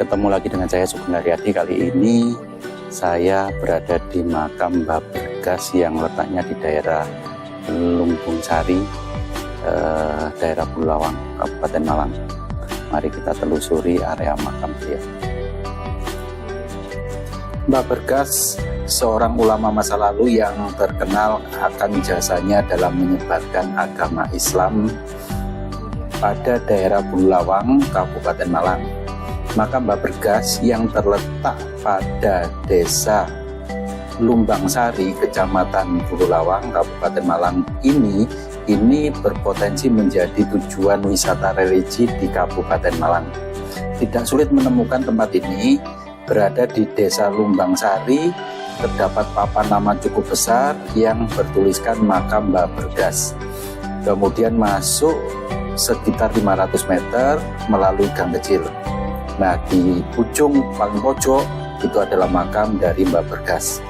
Ketemu lagi dengan saya Sugeng Haryadi. Kali ini saya berada di makam Mbah Bergas yang letaknya di daerah Lumbung Sari, daerah Bulawang, Kabupaten Malang. Mari kita telusuri area makam beliau. Mbah Bergas seorang ulama masa lalu yang terkenal akan jasanya dalam menyebarkan agama Islam pada daerah Bulawang, Kabupaten Malang. Makam Mbah Bergas yang terletak pada desa Lumbang Sari, Kecamatan Bulawang, Kabupaten Malang ini berpotensi menjadi tujuan wisata religi di Kabupaten Malang. Tidak sulit menemukan tempat ini, berada di desa Lumbang Sari, terdapat papan nama cukup besar yang bertuliskan makam Mbah Bergas. Kemudian masuk sekitar 500 meter melalui gang kecil. Nah, di ujung paling pojok itu adalah makam dari Mbah Bergas.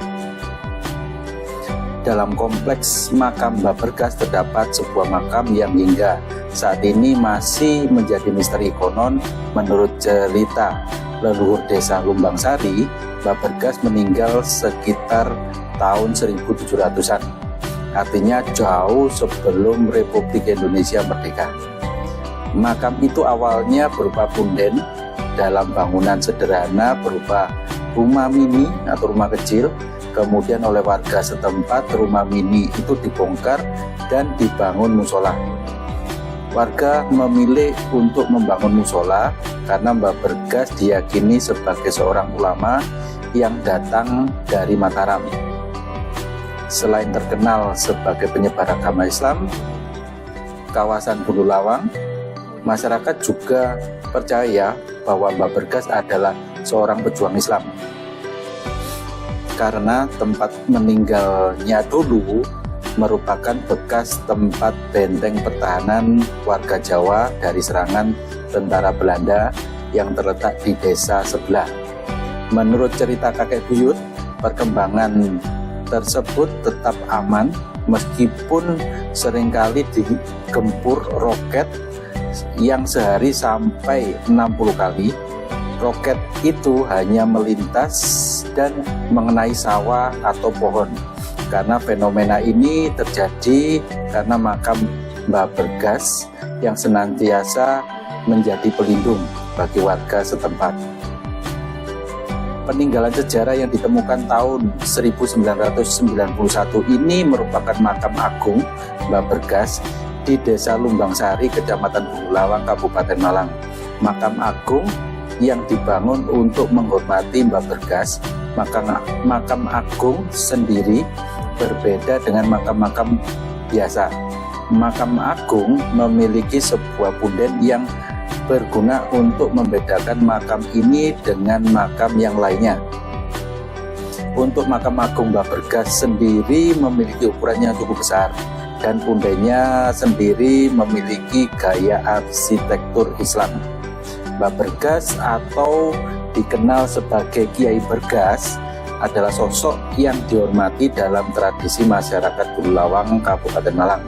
Dalam kompleks makam Mbah Bergas terdapat sebuah makam yang hingga saat ini masih menjadi misteri konon. Menurut cerita leluhur desa Lumbang Sari, Mbah Bergas meninggal sekitar tahun 1700-an. Artinya jauh sebelum Republik Indonesia merdeka. Makam itu awalnya berupa punden dalam bangunan sederhana berupa rumah mini atau rumah kecil. Kemudian oleh warga setempat rumah mini itu dibongkar dan dibangun musola. Warga memilih untuk membangun musola karena Mbah Bergas diyakini sebagai seorang ulama yang datang dari Mataram. Selain terkenal sebagai penyebar agama Islam, kawasan Bulawang, masyarakat juga percaya bahwa Mbah Bergas adalah seorang pejuang Islam. Karena tempat meninggalnya dulu merupakan bekas tempat benteng pertahanan warga Jawa dari serangan tentara Belanda yang terletak di desa sebelah. Menurut cerita kakek buyut, perkembangan tersebut tetap aman meskipun seringkali digempur roket yang sehari sampai 60 kali. Roket itu hanya melintas dan mengenai sawah atau pohon. Karena fenomena ini terjadi karena makam Mbah Bergas yang senantiasa menjadi pelindung bagi warga setempat. Peninggalan sejarah yang ditemukan tahun 1991 ini merupakan makam agung Mbah Bergas di desa Lumbang Sari, Kecamatan Bulawang, Kabupaten Malang. Makam agung yang dibangun untuk menghormati Mbah Bergas. Makam agung sendiri berbeda dengan makam-makam biasa. Makam agung memiliki sebuah punden yang berguna untuk membedakan makam ini dengan makam yang lainnya. Untuk makam agung Mbah Bergas sendiri memiliki ukurannya cukup besar dan pundennya sendiri memiliki gaya arsitektur Islam. Mbah Bergas atau dikenal sebagai Kiai Bergas adalah sosok yang dihormati dalam tradisi masyarakat Bulawang, Kabupaten Malang.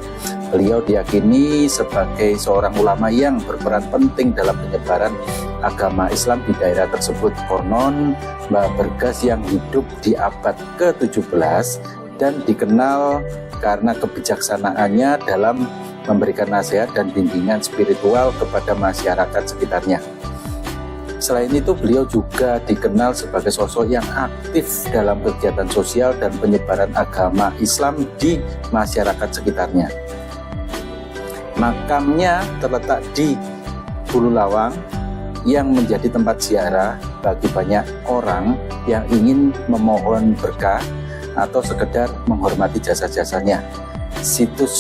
Beliau diyakini sebagai seorang ulama yang berperan penting dalam penyebaran agama Islam di daerah tersebut. Konon Mbah Bergas yang hidup di abad ke-17 dan dikenal karena kebijaksanaannya dalam memberikan nasihat dan bimbingan spiritual kepada masyarakat sekitarnya. Selain itu, beliau juga dikenal sebagai sosok yang aktif dalam kegiatan sosial dan penyebaran agama Islam di masyarakat sekitarnya. Makamnya terletak di Bulawang yang menjadi tempat ziarah bagi banyak orang yang ingin memohon berkah atau sekedar menghormati jasa-jasanya. Situs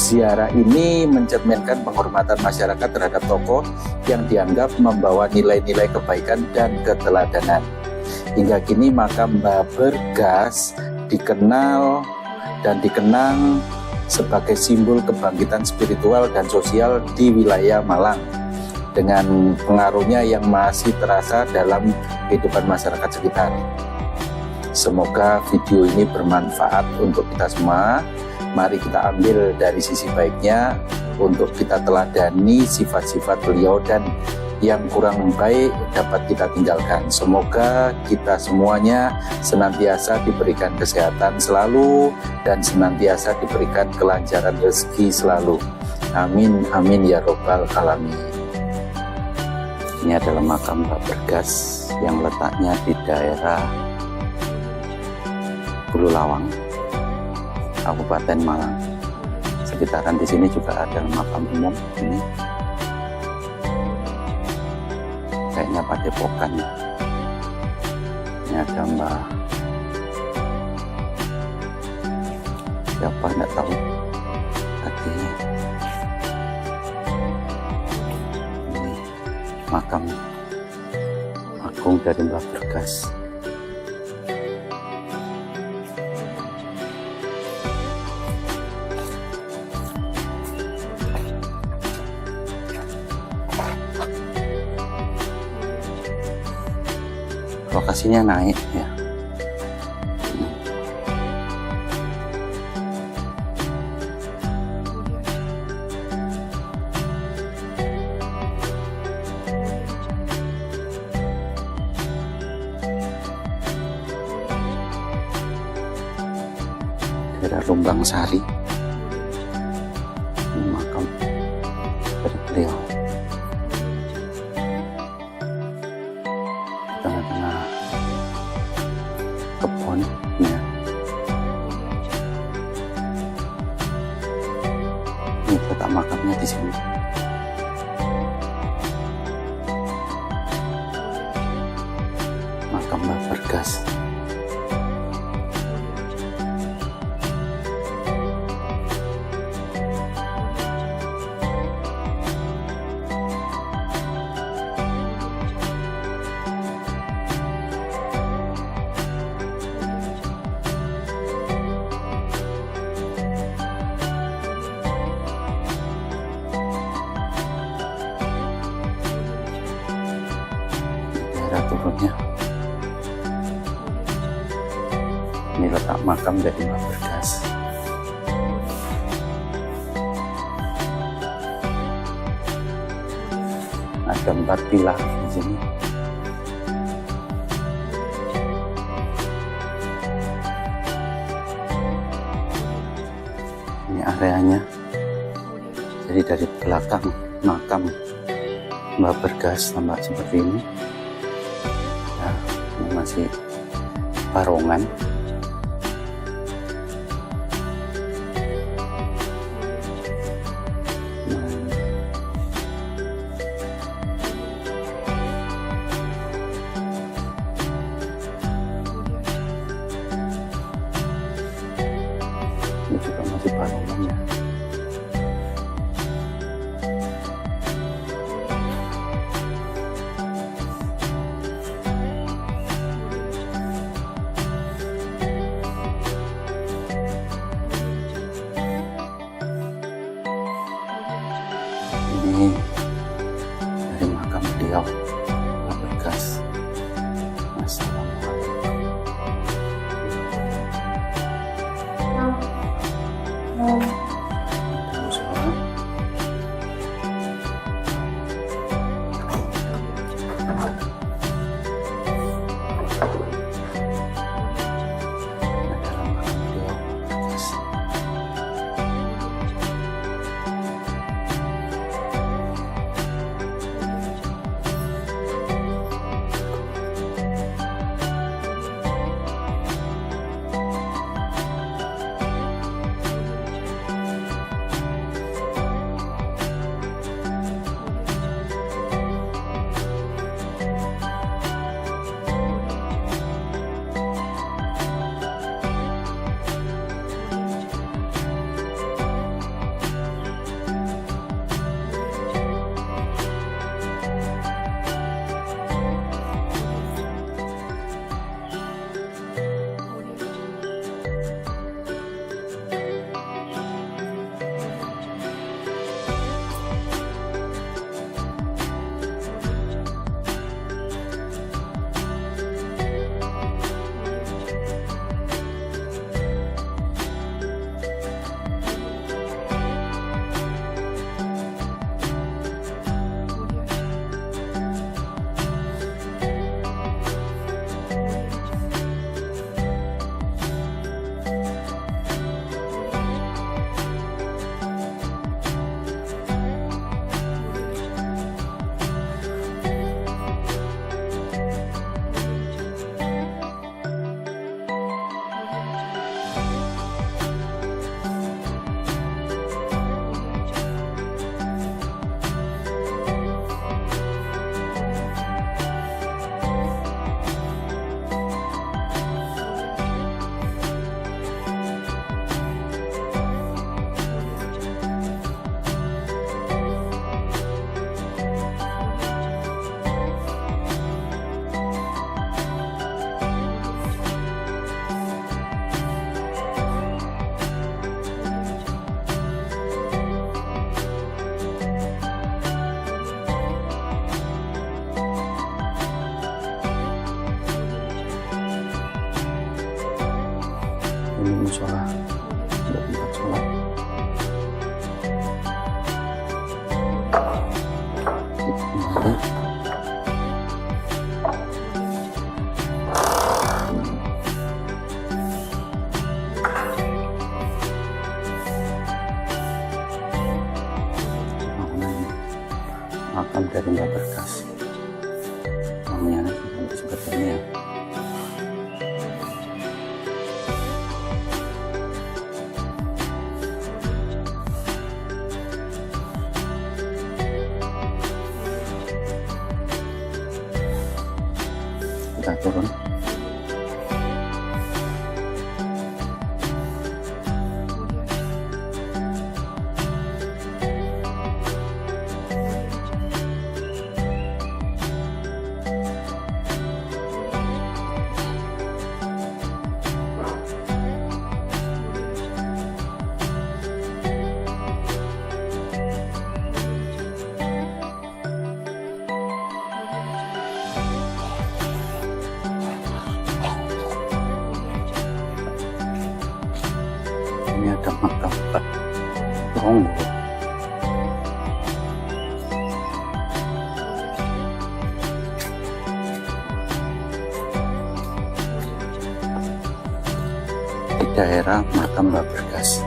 ziarah ini mencerminkan penghormatan masyarakat terhadap tokoh yang dianggap membawa nilai-nilai kebaikan dan keteladanan. Hingga kini makam Mbah Bergas dikenal dan dikenang sebagai simbol kebangkitan spiritual dan sosial di wilayah Malang, dengan pengaruhnya yang masih terasa dalam kehidupan masyarakat sekitar. Semoga video ini bermanfaat untuk kita semua. Mari kita ambil dari sisi baiknya untuk kita teladani sifat-sifat beliau dan yang kurang baik dapat kita tinggalkan. Semoga kita semuanya senantiasa diberikan kesehatan selalu dan senantiasa diberikan kelancaran rezeki selalu. Amin, amin ya robbal alamin. Ini adalah makam Mbah Bergas yang letaknya di daerah Bululawang, Kabupaten Malang. Sekitaran di sini juga ada makam umum. Ini kayaknya padepokan. Ini ada Mbah siapa nggak tahu tadi. Ini makam agung dari Mbah Bergas. Lokasinya naik ya. Daerah Lumbang Sari. Ini makam dari beliau. Tengah-tengah kebun ya. Ini letak makamnya di sini. Makam Mbah Bergas. Daerah turunnya. Ini letak makam dari Mbah Bergas. Ada 4 pilar di sini. Ini areanya. Jadi dari belakang makam Mbah Bergas tampak seperti ini. Nah, ini masih barongan. Ini juga masih barongan ya. Ini musola, ada tempat sholat. Makam dari Mbah Berkas, namanya seperti ini ya. Kita turun. Ini ada makam Pak Ronggo. Di daerah makam Mbah Berkas.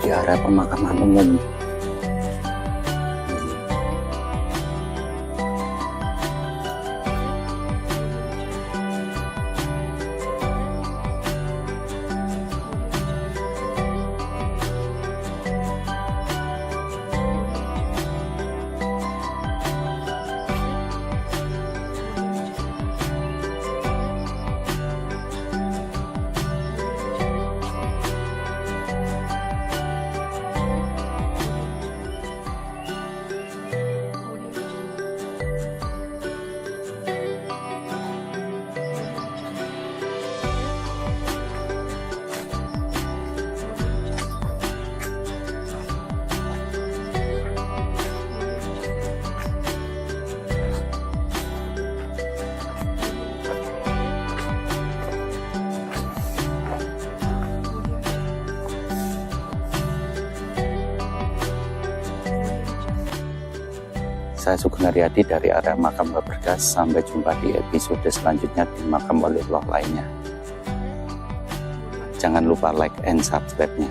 Di area pemakaman umum. Saya Sugeng Haryadi dari area makam Mbah Berkas. Sampai jumpa di episode selanjutnya di makam waliullah lainnya. Jangan lupa like and subscribe-nya.